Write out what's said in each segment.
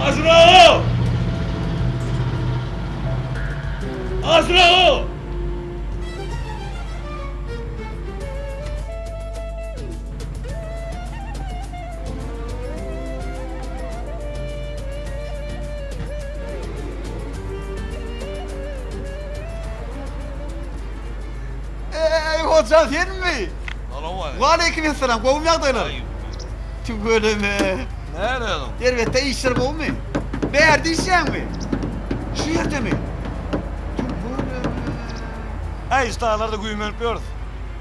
Azrail! Azrail! Hoca sen mi? Alam Aleykümselam, kovum yağdaylar. Tüm böyle mi? Nerede adam? Elbette işler kovum mu? Beğerdi işleyen mi? Şu yerde mi? Tüm böyle mi? Hey istahalarda güyüm yapıyoruz.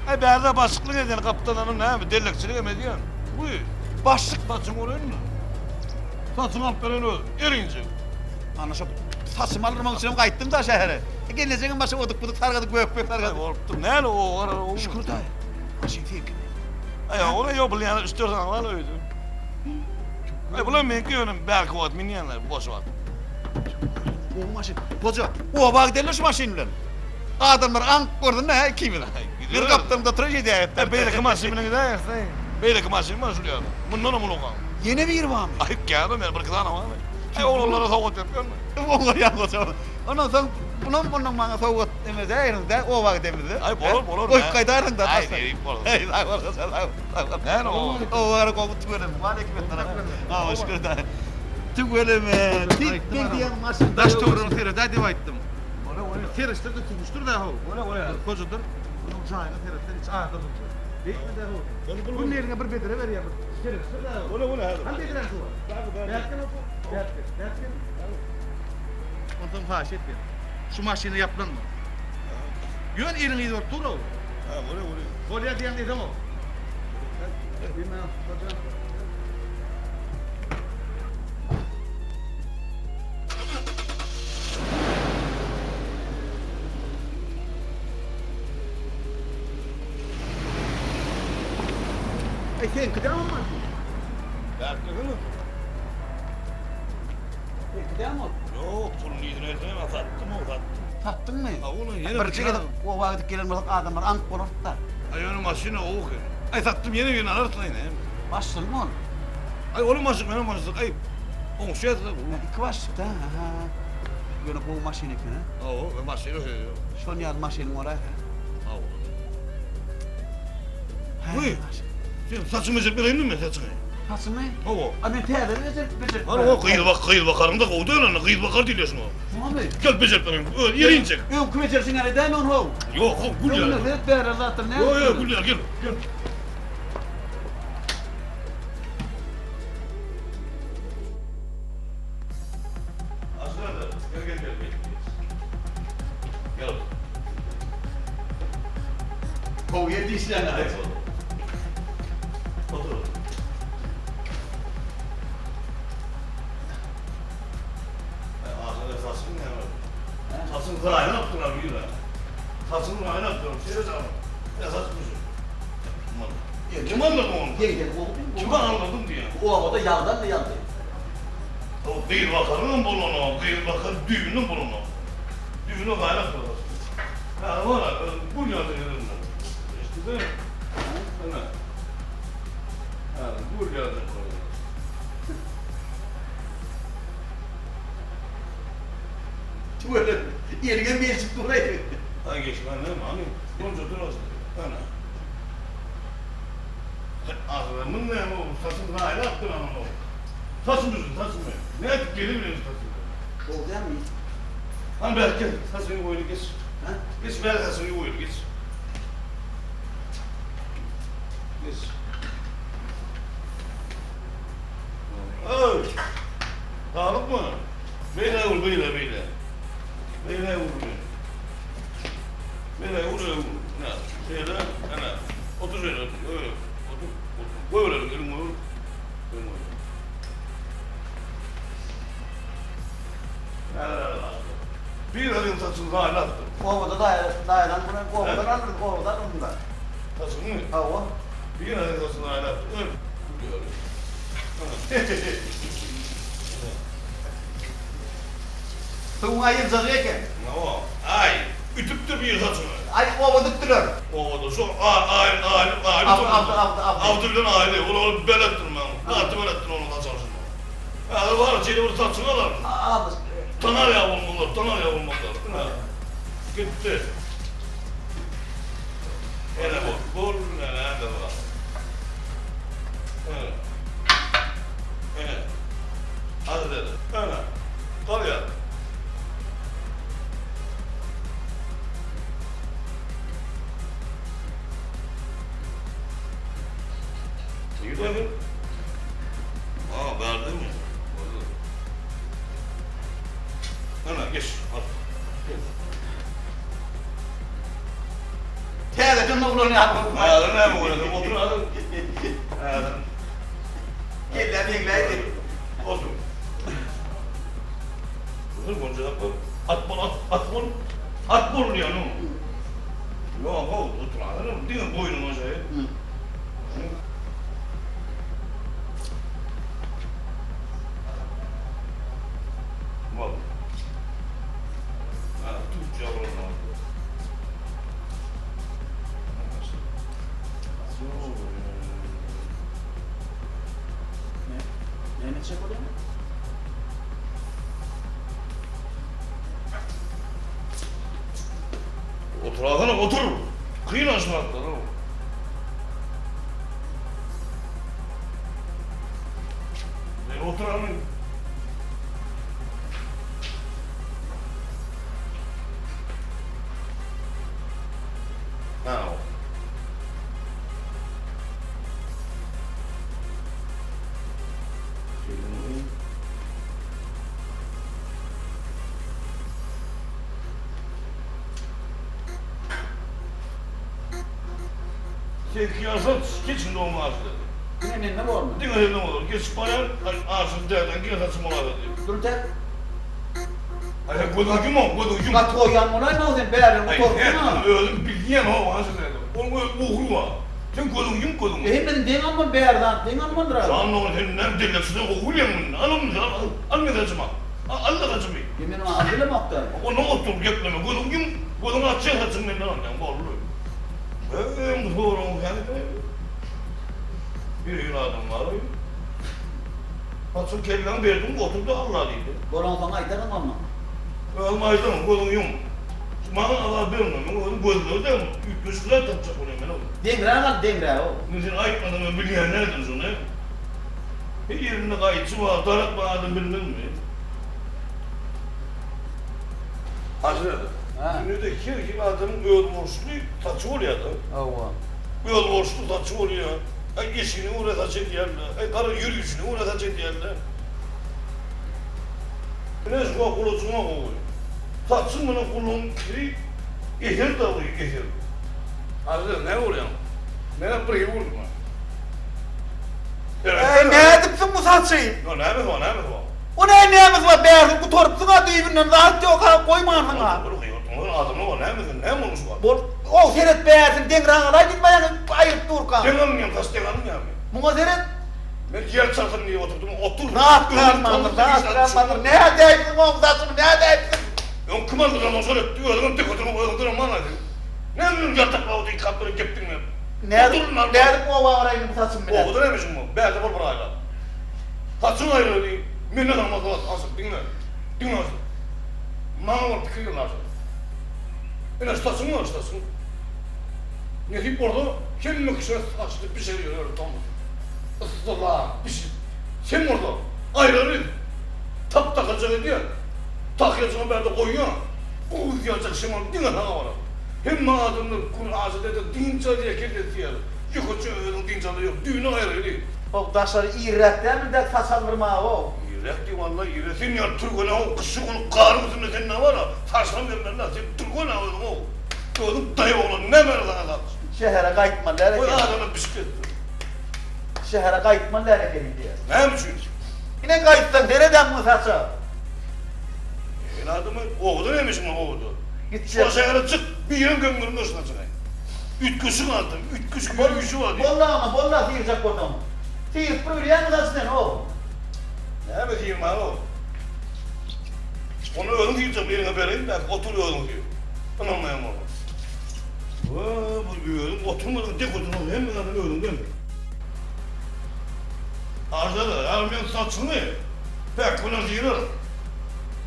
Hey berde başlıklık eden kaptan hanım ne mi? Delekçilik emediyen. Buyur. Başlık. Saçın oluyor mu? Saçın alt veren öldü. Erince. Anlaşıp saçımı alırım için kayıttım da şehre. Geleceğin başı oduk buduk sargadık, bök bök Hey sargadık. korktum. Nerede o? Ara o. Şükür da. Aşın fik. Hey oraya yok bile yani istiyorsan var öyle. Hey bulan mümkün yönüm. Belki o minyenler boş var. O maşın. Hoca, o bak derler şu maşinle. Adamlar ank gördün ne? Kim bilir? Bir kaptanımda trajedi ayetler. Hey beyle kımasımına gidersin. Beyle kımasımına başlıyor. Bundan mı lokan? Yine bir var mı? Ayıp geldi ben bir kızana var. Hey oğullara soğuk yapıyor mu? Onlar yalnız ama. Ondan sonra bunun bana soğuk demedi, yerinde o vakit demedi. Ay bolur. Koy kaydarın da. Ay derip bolur. Hey, sağ ol, sağ ol. Ne o? O var kovut böyle. Aleyküm selam. Ha, şükür da. Tüm böyle mi? Bir diyen maşın. Daş doğrunu tere, da devam ettim. Tere işte tutmuştur da ho. Kocadır. Bunun çayını tere, hiç ağırda tuttu. Değil mi de ho? Bunun yerine bir bedere ver ya. Tere, işte da ho. Hem bediren şu var. Berken o bu. Berken. Ondan faş et bir. Şu maşını yaptın mı? Yön elini de otur o. Ha, oraya. Kolya diyen dedim o. Bilmem hocam. Sen kıdem mı? Berk'ın mı? Kıdem mı? Yok, bunun iyisini etmem, sattım. Tattın mı? Ha, onun yeni Bir şey o vakit gelen adamlar ank olur da. Ay onun maşını o ki. Ay sattım yeni alırsın yine. Başsın mı onu? Ay onun maşını benim maşını. Ay. On şey etsin. İki başlık da. Yine bu maşını ki. Oo, ben maşını öyle. Son yer maşını oraya. Oo. Buyur. Sen saçımı zepeleyindin mi saçını? Nasıl mı? Oo. Abi perde becek. Hani o kıyıl bakarım da kovdu öyle kıyıl bakar diyorsun o. Abi. Gel becertmem. Öyle yere inecek. Yok kümecersin yani değil mi onu? Yok, gül ya. Yok ne perde zaten ne? Yok, gül ya, gel. Aslanım, gel. Gel. Kov yedi işlerine. Otur. Ağzına saçın ne var? Saçın kırağına yaptılar bir yıla. Saçın kırağına yaptılar. Şöyle canım. Ne saçmışım? Kim anladı onu? Yedi Kim anladım diye. o havada yağdan mı yandı? O değil bakarının bulunu, değil bakar düğünün bulunu. Düğünü kaynaklıdır. Yani var ya, bu yazı yerinde. İşte değil mi? Değil mi? Yani bu yazı Böyle yerine bir çıktı oraya. Ha geç ben ne mi? Hani konca durasın. Hani. Ağzımın ne o? Saçın kaynak yaptın ama o. Saçımızın. Ne ettik geri biliyorsun saçını? Oldu ya mı? Hani belki saçını koyunu geç. Ha? Geç ver saçını koyunu geç. Geç. Ay. Sağlık mı? Beyle vur, beyle. Beyle vur. Beyle vur. Ne? Beyle, ana. Otur şöyle, öyle. Otur. Koy öyle, elini vur. Bir adım saçını daha anlattım. Kovada dayanan buna kovadan alırdı, kovadan ondan. Saçını mı? Hava. Bir adım saçını daha anlattım. Öyle. Biliyorum. Tığına yırtacak Ama ay, ütüptür bir saçını. Ay kova dıktırır. O da şu aile. Avdırdan aile. Onu belettim ben. Artı belettim onu da çalışma. Ya var şeyde burada saçını alalım. Aldı. Tanar yavrum bunlar. Gitti. Hele bol ne de var. Evet. Hadi dedi. Öyle. Kal ya. Gidelim. Verdi mi? Ana geç. Teyze canına ulanı yapma. Ne mi oynadım? Otur hadi. Gel lan gel. Otur. Otur bonca yapalım. At bol ya no. Yok otur hadi. Değil mi boynun aşağıya? Bak. Türkçe olmaz. Ne çek oluyor? Otur hanım otur. Kıyın aşağı atlar oğlum. Otur hanım. Ha o. Sen kıyasat geçin de olmaz dedi. Ne var mı? Değil ne olur? Geç bayan ağzını derden kıyasatım ola dedi. Dur tek. Ay kodun kim o? Kodun kim? Kat koyan ona ne olsun beraber bu korkuna. Öldüm bilgiyen o bana söyledi. Onun oğlu var. Sen kodun kim kodun? Benim den alma beraber den almandır abi. Sen onu hem delirsin o oğlu yanın. Almıyor acıma. Allah acıma. Yemin ona adıyla mı aktar? O ne otur gepleme. Kodun kim? Kodun açacak açın ne lan? Ben bağlı. Ben bu oğlum yani. Bir gün adam var. Açın kellem verdim oturdu Allah dedi. Boran sana aytarın alma. Almaydım kodun yum. Bana Allah vermem. Onun gözleri de gözler tatacak oraya ben oğlum. Demre o. Nizin ayıtmadığımı bilyen nerediniz onu? Bir yerinde kayıtçı var, tarak bağırdım bilmem mi? Hacı dedi. Şimdi de her gibi adamın ölmüşlü taçı oluyor da. Ova. Ölmüşlü taçı oluyor. Ay geçini uğratacak yerler. Ay karı yürüyüşünü uğratacak yerler. Güneş koğa kulusuna koğuyor. Taçın bana kulun kiri ehir de oluyor, ehir. Hacı dedi, ne oluyor? Ne yapıyor vurdu mu? Ne edipsin bu saçıyı? No, ne mi var? O neyimiz var beyazın bu torpsuna düğünün rahat yok ha koyma sana. Adamı var, ne mi olmuş var? Bol o seret beyazın dengran alay gitmeyen ayıp dur ka. Denganmıyorum, kaç denganmıyorum. Buna seret Ben yer çarkın diye oturdum, otur. rahat kırmandır. Ne edeyipsin o saçını ne edeyipsin? Ben kumandıram o sonra diyorum, tek oturumu öldürüm bana dedim. Ne bileyim yatakla o değil, kapları keptin mi? Ne edip o var bu saçını bile. O da neymişim bu? Beyazı bol bırayla. Saçın ayrı değil. Minnet almak lazım, asıp dinle. Dinle asıp. Bana var fikir yıllar sonra. Yine stasın var stasın. Ne deyip orada kendime kişiye açtı bir şey diyor öyle tam. Isıtırlar bir şey. Sen orada ayrı tap takacak diye. Takıyacağına ben de koyuyor. O uyuyacak şimdi dinle sana var. Hem adımlar kur ağzı dedi dinçe diye kirdet diye. Yıkıcı öğün dincalı yok. Düğünü ayrı. O daşları iğretten bir de taşandırma o. İrek ki vallahi irek. Sen ya Türk'üne o kışı konu karımızın sen ne var ha? Taşlan vermen lan. Sen Türk'üne o. Öğün dayı oğlan ne ver sana lan? Şehre kayıtma lere O gelin. adamın bisiklet. Şehre kayıtma lere gelin diye. Ne biçim? Yine kayıttan nereden mi saça? El adamı oğudu neymiş mi oğudu? Git Şu şehre çık bir yerin gömülün başına çıkayım. Üç kuşun aldım. Üç kuşun bir gücü var diye. Bolla sıyıracak oradan. Sıyırıp böyle yanıgasın o. Ne bakayım lan o? Onu öğün diyeceğim yerine vereyim ben oturuyor öğün diyor. Anlamayayım onu. Bu bir öğün oturmadan tek oturmadan hem de öğün değil mi? Arzada yarımın saçını pek bunu diyor.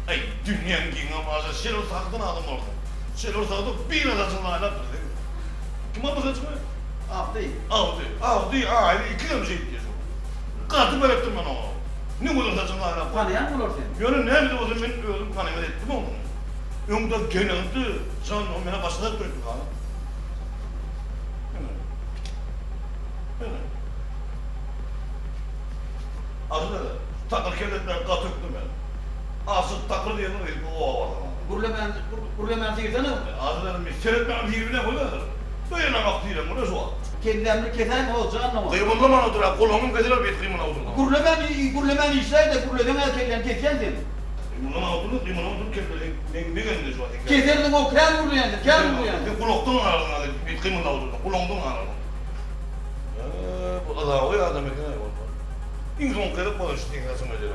Ay dünyanın giyine bazı şeyler sakın aldım orada. Şeyler sakın bir adasını aylattı değil mi? Kim aldı saçını? Aldı. Aile iki de bir şey diyorsun. Katı belirttim ben onu. Ne kadar saçını aylattı? Tanıyan mı olur seni? Yönü ne bileyim o zaman ben öldüm kanımet ettim onu. Yonda geneldi, sen o bana başına döndü kanı. Öyle. Aslında takır kelletler katıktım ben. Asıl takır diye ne değil bu o adam. Burlemen sıyırsana mı? Aslında bir seyretmem birbirine koyuyor. Dayanamamak değilim bunu şu an. Kendimle kesen mi olacak anlamadım. Kıyımında bana otur ha, kolonun kediler bir kıyımına otur. Burlemen işler de burlemen erkeklerini kesen seni. Kıyımına otur kelletler. Ne geldi şu an? Keserdin o kren burleyendir, kren burleyendir. Bir kulaktan ağrıdın hadi, bir kıyımında oturdun, kulaktan ağrıdın. Bu Allah o ya demek ne var? İnsan kırıp konuştu, insan acaba.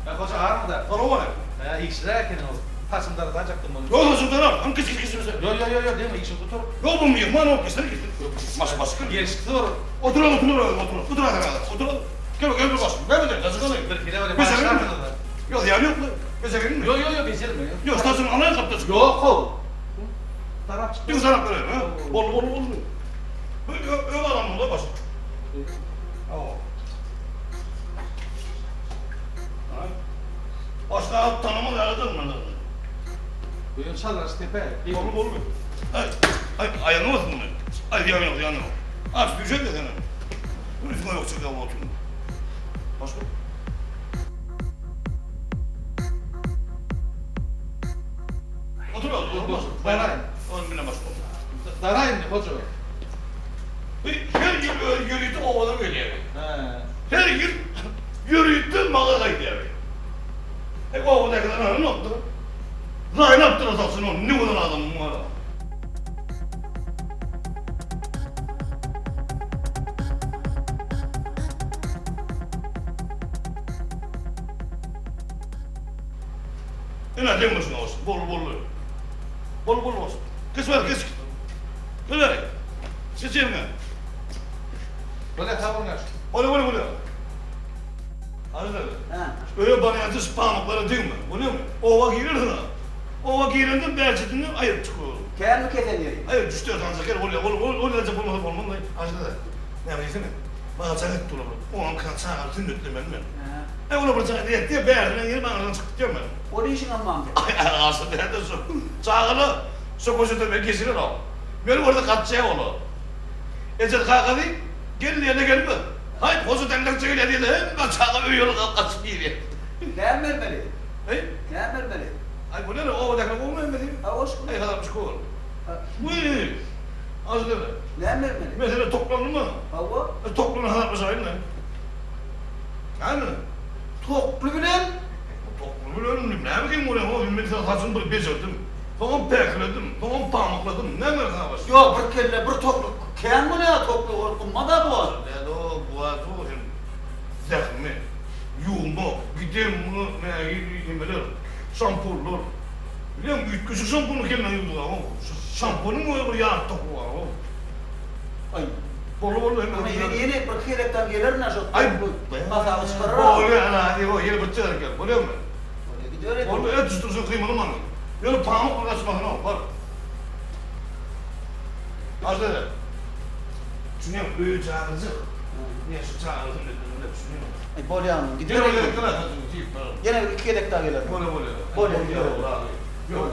Ben koca ağır mı da? Ana var ya. İşlerken o tasımları tacaktım onu. Yol nasıl dönem? Hangi kişi mesela? Yo değil mi? İşin tutur. Yol bulmuyor, bana o kişiler gitti. Başka. Gerisi doğru. Otur hadi. Gel bir bas. Ben mi de? Nasıl kalayım? Bir kere böyle Mesela başlar mi? mı? Yok yani yok mu? Mesela mi? Yo bezerim mi? Yok, stasın anaya kaptı. Yok kol. Taraf çıktı. Bir sana böyle ha? Bol. Öyle adam burada bas. Başka tanıma yaradın mı? Bugün çalarız tepe. Bol. Ayağını basın mı? Ay yanıyor. Aç düşecek de senin. Bunun üstüne yok çıkıyor bu oturun. Başka? Otur. Darayın. Onun bile başka. Darayın ne koca? Her gün yürüyüp ovada geliyor. He. Her gün yürüyüp mağaza gidiyor. Ovada kadar ne yaptı? Ne yaptı atasın onu? Ne kadar adamın var? Ne diyeyim başına olsun? Bol olsun. Kız ver. Öyle. Seçeyim ben. Böyle tavırlar. Öyle. Anladın mı? Öyle bana yatış pamukları değil mi? Biliyor musun? Ova girdin ha. Ova girdin belçetini ayıp çıkıyor. Keren mi kesen yeri? Ayıp düştü yatan zeker. Öyle olmadı. Aslında ne yapayım? Bana çakık durur. Onun kaçağı tündüktüm ben. Öyle bir çakık diye beğendim. Yine bana çıktı diyorum ben. O da işin anlamı. Aslında nerede su? Çağını su koşuda ben kesilir o. Benim orada kaçacağım onu. Ecel kalkadı, gelin yerine gelme. Hayır, koşu derler çekilir diye de hemen çağını öyle kaçıp gidiyor. Keren vermeli. Hey? Keren vermeli. Ay bu ne lan? O dakika olmuyor mu diyeyim? Ha hoş mu? Ay kadar bir şey olur. Bu iyi. Az değil mi? Keren vermeli. Mesela toplanır mı? Hava. Toplanır kadar bir şey ne? Yani? Toplu bilen. Toplu önemli. Ne bileyim oraya? O ümmet saçını bir becerdim. Tamam pekledim. Tamam pamukladım. Ne merhaba baş? Yok bir kelle bir toplu. Keren mi ne ya toplu? Orkunma da bu var. Ne o boğaz o hem zehmi, yuğma, gidem bunu ne yemeler, şampurlar. Biliyor musun? Üç küçük şampunu kendine yuddular o. Şampunun mu öyle yağ topu var o. Ay, bolu hem. Ama yeni bir kerekten gelir ne şu? Ay, masa çıkarır. Bolu hadi o yeni bir çeker gel. Biliyor musun? Gidiyor ya. Bolu et üstüne kıymalı mı? Böyle pamuk uğraşmasın o. Bak. Hazır. Çünkü büyük çağırıcı. Niye şu çağırıcı ne düşünüyor? Bolya Hanım gidiyor. Yine bir kerek daha gelir. Bolya. Yok.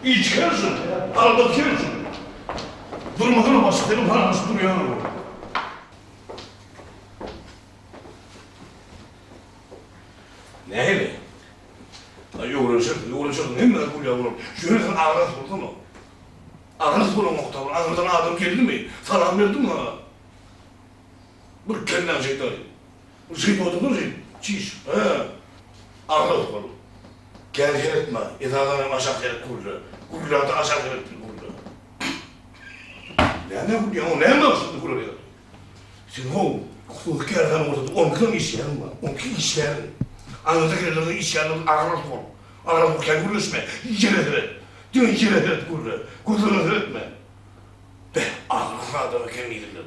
İçkersin. Aldatıyorsun. Durmadığına başlıklarım falan duruyor. Neyle? Uğraşırdın. Hem de bu yavrum. Şöyle sen ağrı sordun o. Ağrı sorun muhtemelen. Ağrıdan adam geldi mi? Salam verdin mi ona? Bu kendinden şeytan. Bu şey boğdun şey. Çiş. Ağrı sorun. Gel etme. İdadan aşağı eret kurdu. Kurdularda aşağı eret kurdu. Ne bu ya? O ne maksudun kurdu ya? Sen o kutuluk yerden ortada 12 iş yerin var. 12 iş yerin. Anlatakilerden iş yerin ağrı sorun. Ağrı kurken kuruluşma. Yere eret. Dün yere eret kurdu. Kurduğunu etme. De ağrı adamı kendiydiler.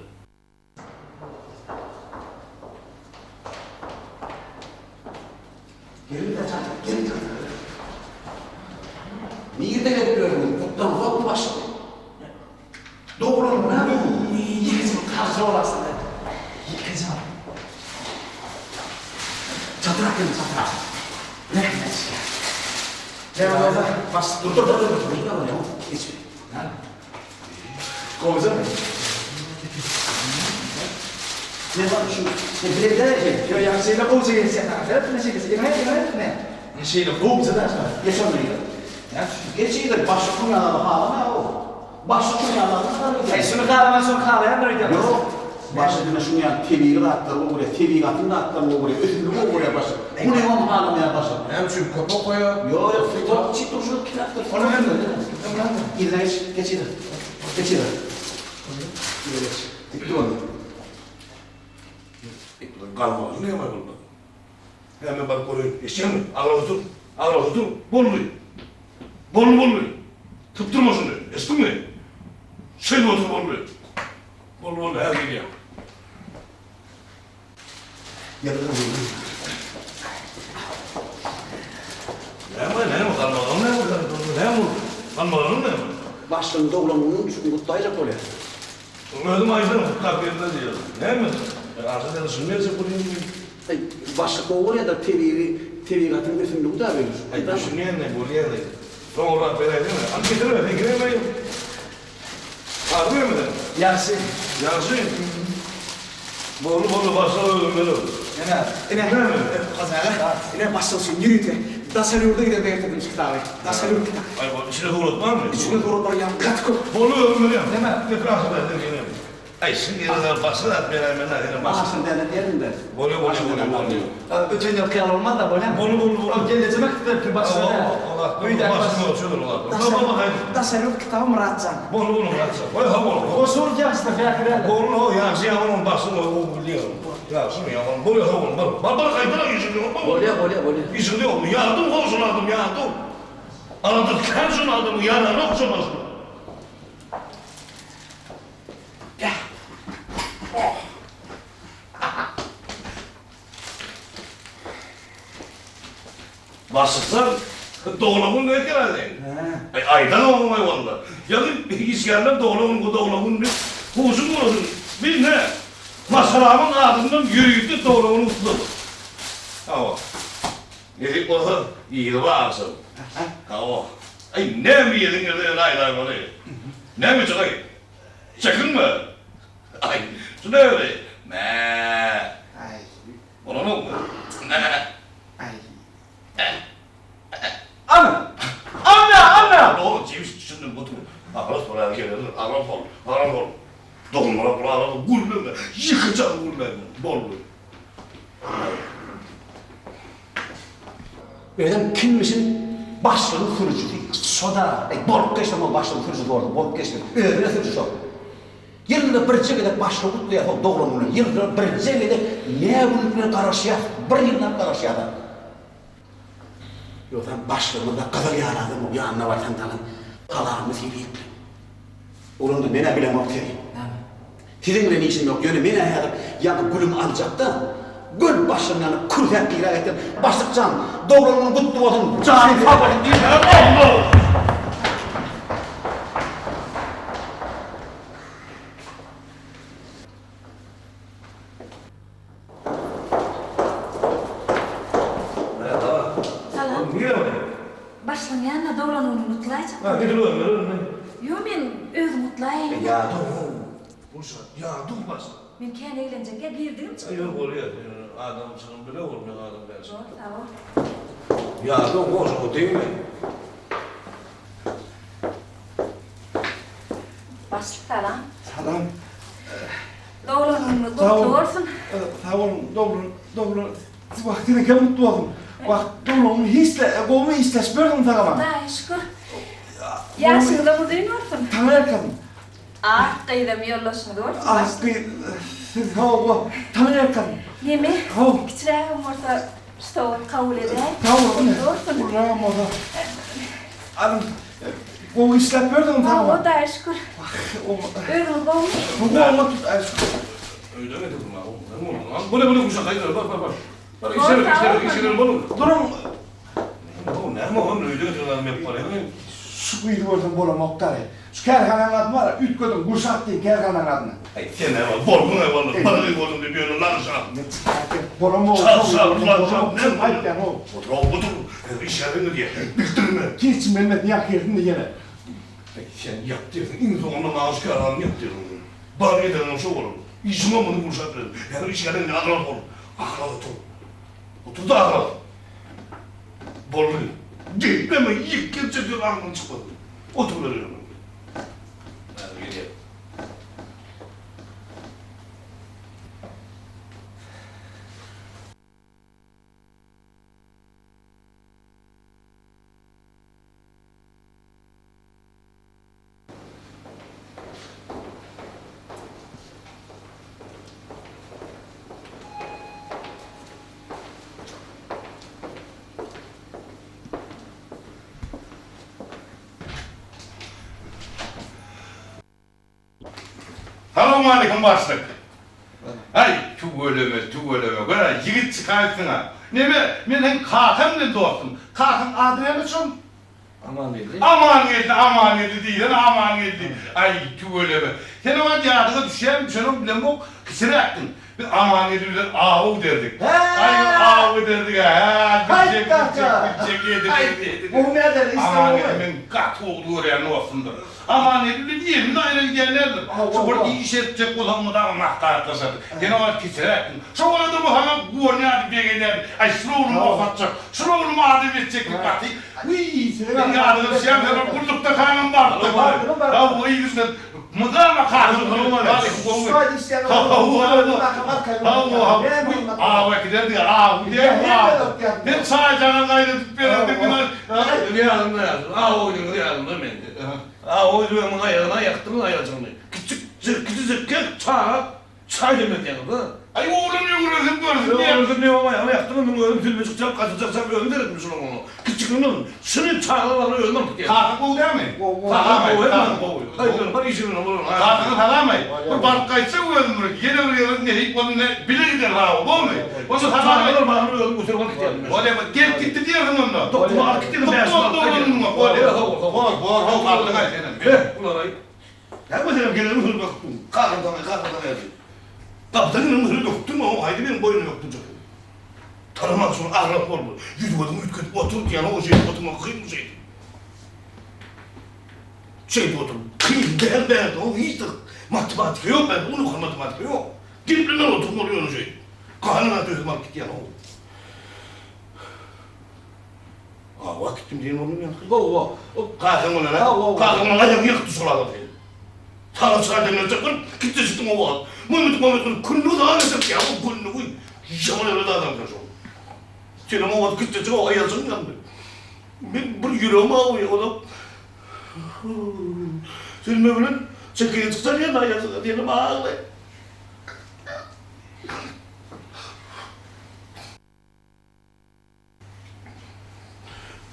Gelin de canım, gelin canım. Niye de yapıyorum? Kuttan uzak mı başladı? Doğru mu ne? Yıkacağım, tarzı olasın. Yıkacağım. Çatırak gelin, çatırak. Ne? Ne var orada? Bas, dur. Ne var ya? Geç bir. Ne? Kovacak mı? Ne var şu? Ne bilebilir ki? Yo ya şeyle kovca gelsin ha. Ne şey gelsin? Ne? Ne şeyle kovca da sana. Yaşamıyor. Ya geç iyidir. Başlıkın yanına bağlama o. Başlıkın yanına bağlama. Şunu kahraman şunu kahraman böyle diyor. Yok. Başlıkına şunu yani TV'yi de atlar o buraya. TV'yi atın da atlar o buraya. Ötürü o buraya başlık. Bu ne onu bağlamaya başlık. Hem çünkü kapak koyuyor. Yok. Çok çift duruşu kitaptır. Onu ben de. İyidir geç iyidir. Geç iyidir. İyidir geç. Dikti onu. Kalma, ne yapar burada? Hemen bak koruyor. Eşeğe mi? Ağla otur. Bolluy. Tıptırma şunu. Estin mi? Şey otur Bolluy, her geliyor. Yarıdan vurdu. Ne mi? Kalmadan ne mi? Başlığında olan bunun çünkü mutlayacak oraya. Öldüm aydan kapıyında diyor. Ne mi? Artık sürmeyecek buraya. Başlıkta oraya da TV katın üstünde bu da verir. Ay düşünüyor ne? Buraya ne? Sonra böyle değil mi? Al getirme, ben giremeyim. Ağrıyor mu da? Yasin. Bolu başla öyle olur. Ne? Kazara. Ne başlasın yürüte. Dasalıyorda gider bekledim kitabı. Dasalıyor kitabı. Ay bu içine doğru var mı? İçine doğru var ya. Kat koy. Bolu öyle Değil mi? Ne kadar da geleyim. Ay şimdi yerine basın at beraber yine basın. Ağasın derim de. Bolu. Bütün yıl kıyal olmaz da böyle. Bolu. Geleceğime kadar ki başına. Allah. Uyudak Basın ölçüyorlar Allah. Baba hayır. Dasalıyor kitabı Muratcan. Bolu bıraksa. Vay ha Bolu. O soru cevapsın fiyatı. Bolu ya şey onun basın o biliyor. Ya şimdi ya Bolu ha Bolu. Baba kaydıra yüzünü. Bolya. Yüzünü oldu. Yardım olsun yardım. Aradık kendisini adamı yararı okşamasın. Gel. Basıksan doğulamın ne herhalde? Aydan olmay valla. Yani İskender doğulamın bir huzun olsun. Bir ne? Masalamın ardından yürüyüp de doğulamını tutulur. Tamam. Yedik orada iyi varsın. Tamam. Ay ne mi yedin yedin aylar böyle? Ne mi çıkay? Çakın mı? Ay şu ne öyle? Ne? Ona ne oldu? Ne? Anne! O ceviz şimdi bu tür. Ağız buraya gelir, ağır ol. Doğumlara buraya gurleme, yıkacağım gurleme, bol. Benim kimmişin başlığın kurucu değil. Soda. Bolup geçtim o başlığın kurucu doğru. Bolup geçtim. Öyle kurucu çok. Yılda bir cegede başlığı kutluya doğru bunu. Yılda bir cegede ne bunun karışıya, bir yıldan karışıya da. Yo'dan başlığımda qadar yaradım o yanına var tantanın. Kalarını filiyip. Olunda mene bilen o teri. Tirinle niçin yok. Yönü mene hayatım. Yani gülüm alacak da. Gül başlığım yani kurfet bir ayettim. Başlıkcan doğruluğunu kutlu olsun. Cani favorit değil. Allah! başlığın yanına dolanığını mutlayacağım. Ha getir oğlum. Yo men özüm mutlayayım. Ya dur. Bursa ya dur bas. Men kendi eğlenceye girdim. Yok oraya adam sana bile olmuyor adam dersin. Doğru, sağ ol. Ya dur boş o değil mi? Başlık da lan. Salam. Dolanığını Sağ ol. kutlu olsun. Sağ olun, doğru. Vaktine kim mutlu oldum. Bak, doğru, kovumu hisleş, böyle mi tamam? Daha şükür. Yaşını mı duymuyorsun? Tanrı kadın. Ah, kıydım yollaşını görsün. Tanrı kadın. Nemi? Hava. Kiçireğim orta stol kabul eder. Tamam, Doğrusun. Ulan orada. Adam, kovu hisleş, böyle mi tamam? O da şükür. Özüm kovumu. Bu olma tut, Öyle mi dedim lan? Böyle kuşak hayır bak. Bak işler oğlum. durun. Oğlum ne ama oğlum öyle diyorlar hep var ya. Şu kuyruğu oradan bola muhtarı. Şu kerhanın adı var ya, üç götüm kuşak değil kerhanın adını. Ay sen ne var? Borgun ne var? Parayı borgun diye bir lan şah. Ne çıkartın? Bola mı oldu? Ne Hayır ben o. Otur. İşlerini diye. Bildirme. Kiç Mehmet yak yerini yine. Sen yaptırdın. İnsanla maaş kararını yaptırdın. Bana eden şu olur. İşime bunu kuşatırım. Yani işlerini ağırlık olur. Ağırlık otur. Otur da ağırlık. Borgun. Gitmeme yık geçecek ağırlık çıkmadı. Otur veriyorum. Hadi gidelim. Selamun aleyküm başlık. Ay, tu öleme. Böyle yigit çıkarsın ha. Ne mi? Men kakam ne dostum? Kakam adı ne misin? Aman geldi değil, aman geldi. Ay, tu öleme. Sen o yağdığı düşen, sen o bilen bu kısırı attın. Biz aman geldiler, avu derdik. Ay, avu derdik ha. Hayır, kaka. Bu ne der? Aman geldi, kat oldu oraya ne olsundur. Aman geldi, yemin ayrı gidenlerdir. Şu burada iş edecek olan mı da anahtar tasadı. Gene var kısırı attın. Şu arada bu hemen bu ne adı bir gider. Ay, şunu oğlum ofatacak. Şunu oğlum adı verecek bir parti. Ben yardım şey yapıyorum, kullukta kaynım vardı. Ya bu iyi yüzden, mıdama karşı durma. Hadi işte. Bak giderdi ya, bu diye ben sadece canım kaydedik ben. Yardım. O oynuyormun ayağına yaktım ayacağını. Küçük çay demek yani bu. Ay oğlum yürüdüm gördüm ya. Öldüm ne ama ayağına yaktım onu ölüm filme çıkacağım kaçacaksam öldürürüm şunu onu. Küçüklüğünün şunu çağlarını ölmem diye. Kartı bul değil mi? Kartı bul. Hayır ben işini olur. Kartını talamayın. Bu bark kaçsa uyalım buraya. Yine oraya ne hiç onu ne bile gider ha o, değil mi? Onu talamayın. Çağlar bana öldüm götürmek istedim. Öyle bak gel gitti diyorsun onda. Dokuma akitini ben Bu kartını ay senin. Ulan ay. Ya bu senin gelen hırı doktun. Kartından yazdı. Kaptanın hırı doktun mu? Haydi benim boynu yoktun çok. Tanımak sonra ağrap oldu. Yürümedim, ütküt otur yani o şeyde oturmak kıyım şeydi. Şeyde otur, kıyım değer o hiç de matematik yok ben, onu kan matematik yok. Diplinden oturma oluyor o şey. Kanına dövmek git yani o. Vakitim değil onun ya. Kalkın ona lan, kalkın ona ayağını yaktı soladı diye. Sana çıkardım ne çakır, gitti çıktım o vaat. Mehmet, kunlu da anlayacak ya, o kunlu bu. Yaman öyle de adam kaçıyor. Senin o vaat gitti çıktı o ayağını yandı. Ben bir yüreğimi ağlıyor o da. Senin Mehmet'in çekeye çıksan ya da ayağını diyelim ağlıyor.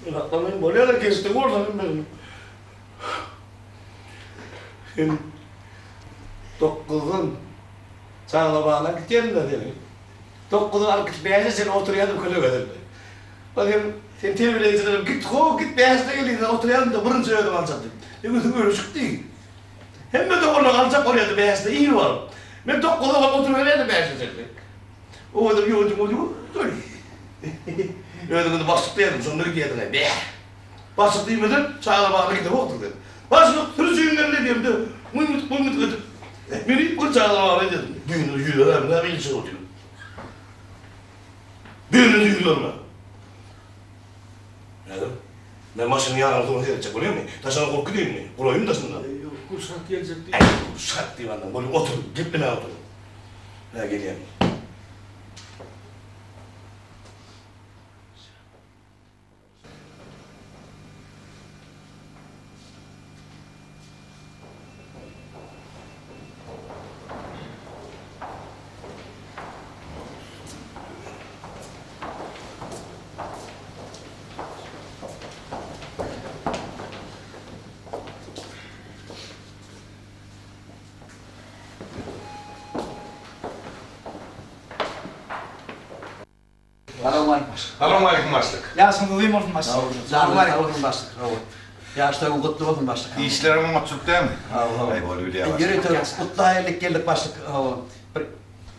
Ben atlamayayım, böyle de kestim oradan benim. Hem dokuzun çağla bağla gideceğim de dedim. Dokuzun arkadaş beyazda seni oturuyordum kulübe dedim. Bakayım sen terbiyle izledim, git beyazda geliyordun oturuyordum da bırın söyledim alacaktım. Dedim öyle çıktı. Hem de orada alacak oraya da beyazda iyi var. Ben dokuzda bak oturuyordum beyazda seni. O adam yolcum öyle. Öyle de başlıklayalım, sonra gidiyordum. Basıp değmeden çağla bağlı gidip okuduk dedi. Basıp sürücüğünler ne diyeyim de mıymıt dedi. Beni bu çağla bağlı dedim. Düğünü yürüyor hem de bir ilçe oluyor. Düğünü yürüyor mu? Nedir? Ben maşını yarın sonra edecek biliyor musun? Taşına korku değil mi? Burayı mı taşında? Yok, kursat gelecek diye. Ay şart diye benden. Böyle otur. Gitme otur. Ne geleyim. Selamünaleyküm başlık. Yasin duyayım olsun başlık. Selamünaleyküm başlık. Yaşta kutlu olsun başlık. İşlerim maksut değil mi? Ay böyle diye başlık. Yürü tör, kutlu hayırlık geldik başlık.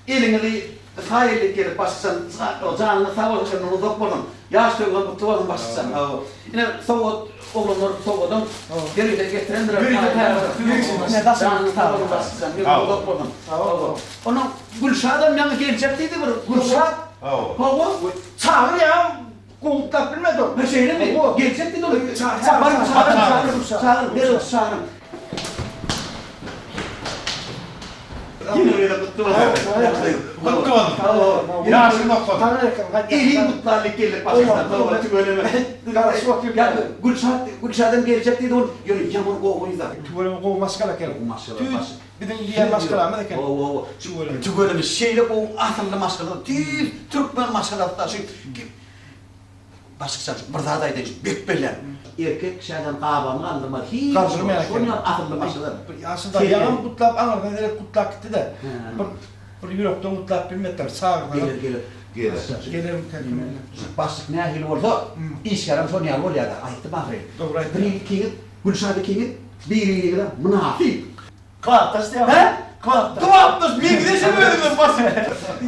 Elini hayırlık geldik başlık sen. O canını sağ olsun onu dokmadın. Yaşta kutlu olsun başlık sen. Yine soğut oğlumlar soğudun. Geri de getirendir. Canını sağ olsun başlık sen. Onu dokmadın. Onun Gülşah'dan yana gelecektiydi bir Gülşah. Hava çağır ya. Kulak bilmedim. Ne şeyle mi? Gelecekti onu. Çağır. Yine öyle kutlu olsun. Kutlu olsun. Yaşın doktor. İyi kutlarlık gelir başına. Böyle mi? Gülşah'dan gelecekti onu. Yürü yağmur koğuydu. Tüvölümü kovu maskala kelim. Bir de diğer maskala mı da kelim? Tüvölümü şeyle koğu asıllı maskala. Türkmen maskala da şey. Başka bir daha da edeceğiz. Bekbelen. Erkek şeyden kavamı anlamaz. Hiç. Kaldırmayarak. Onu asıllı maskala. Aslında yalan kutlap anlardan direkt kutlap gitti de. Bir Europe'dan kutlap bilmediler. Sağ olun. Gelir. Gelirim tekrar. Başlık ne ahil olsa, iş yarım son yer ol ya da ayıttı bakırı. Doğru ayıttı. Bir kiyit, Gülşah'da kiyit, bir iyiliği de münafik. Kıvattas diye. He? Kıvattas, bir gideşe mi ödüm başlık?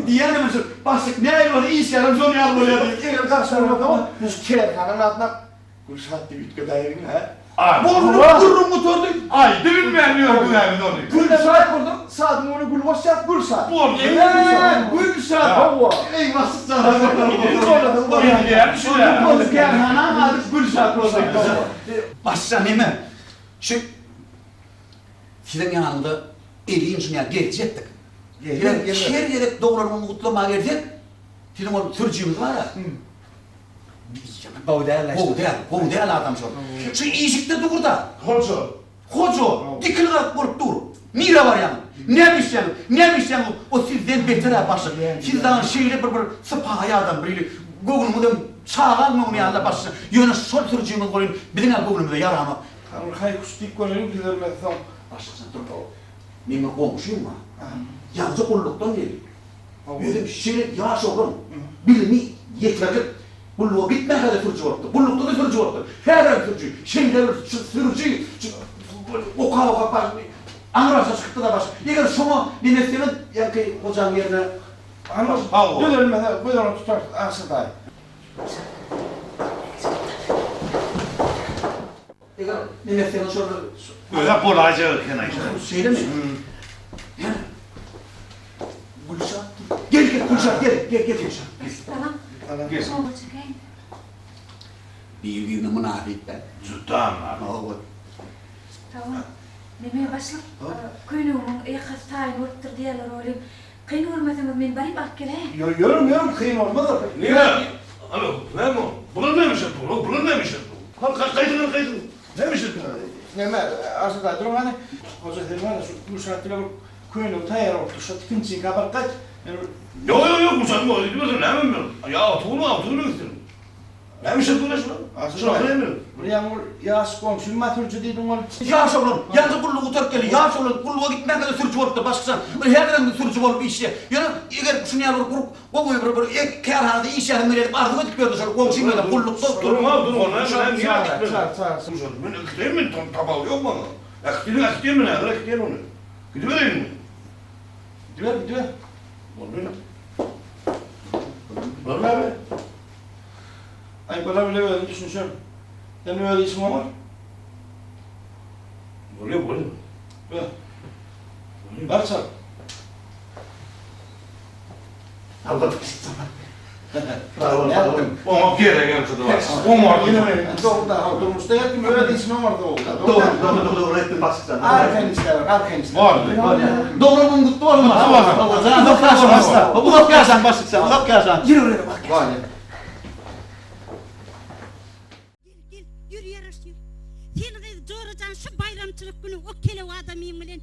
Diyelim misin, başlık ne ahil olsa, iş yarım son yer ol ya da. Eğer karşıma bakalım. Yüz kerkanın altına Gülşat diye bitki dairinin ha. Vururum motordu. Ay düğün vermiyor bu evin onu. Gülşat kurdum. Sadım onu Gülşat Gülşat. Gülşah. Eyvahsız sana. Kerhana adı Gülşah oldu. Başka ne mi? Şu sizin yanında elin şuna gelecektik. Her yere doğranın mutlama gelecek. Sizin o türcüğümüz var ya. Kovdayla adam şu. Şu iyicikte dur da. Hoca, dikil kalk vurup dur. Mira var yani. Neymiş yani o sizden beter başlık. Sizden şeyle bir sıpahaya adam biriyle. Goğulumdan çağlan mı onu yanında başlık. Yöne sol türcüğümün koyun. Birine goğulumda yarama. Hay kustik koyayım giderim ben tamam. Başlık sen dur da o. Benim komşuyum var. Yalnızca kulluktan geliyor. Böyle şeyle yavaş olun. Bilimi yetirecek. Kulluğa gitmeye kadar sürücü oldu. Kullukta da sürücü oldu. Her yer sürücü. Şimdi sürücü. Oka baş. Anırasa çıktı da baş. Eğer şunu dinletseniz yani hocanın yerine. Anladım. Dönelim mesela. Buyurun tutar. Asıl dayı. Eğer dinletseniz şöyle. Öyle bolacak yani işte. Şeyde mi? Yani. Gülşah. Gel Gülşah gel Gülşah. Tamam. Gel. Tamam çıkayım. Birbirine münafıklar. Züttan var. Tamam. Demeye başlık. Köyünün yakası tayin olup diyorlar oğlum. Kıyın olmasanız ben barayım bak gele. Yorum kıyım olmaz da. Niye? Alo, ne mi? Bunun neymiş bu? Bunun neymiş bu? Kaydın. Neymiş bu? Neme asıl dayı durum hani. Hoca dedim hani şu Gülşat ile köyünün tayar oldu. Şu ikinci kabar kaç. Yok bu sen bu diyorsun ne mi? Ya oturma istedim. Neymiş bu ne şuna? Şuna ne mi? Buraya yağış komşum matürcü dedim onu. Yaş olun, yalnız kulluğu terk edin, yaş olun, kulluğa gitmeye kadar sürücü olup da başkasın. Her yerden sürücü olup işe. Yani eğer şunu yalı kurup, kovuyu bir kerhanada iş yerine verip ardıma gitmiyordu sonra komşum ya da kullukta. Durma. Ben niye Çağır. Ben ekleyin mi? Tabağı yok mu? Ekleyin mi ne? Ekleyin onu. Gidivereyim mi? Gidiver. Var mı abi? Ay bana bile verdim düşünsün. Sen öyle işin var. Oluyor. Bak çal. Allah Tamam. Ona geri gel kızı var. O var. Yine mi? Doğru durmuşta yattım öyle işin var da oldu. Doğru ettin başlıksan. Arkan işler var, arkan işler. Var. Doğrumun kutlu olmaz. Uzak gelsen. Uzak gelsen başlıksan. Uzak gelsen. Yürü oraya bak. Var ya. Gel, yürü yarış yürü. Sen kız doğrudan şu bayramçılık günü o kele o adamıyım bilen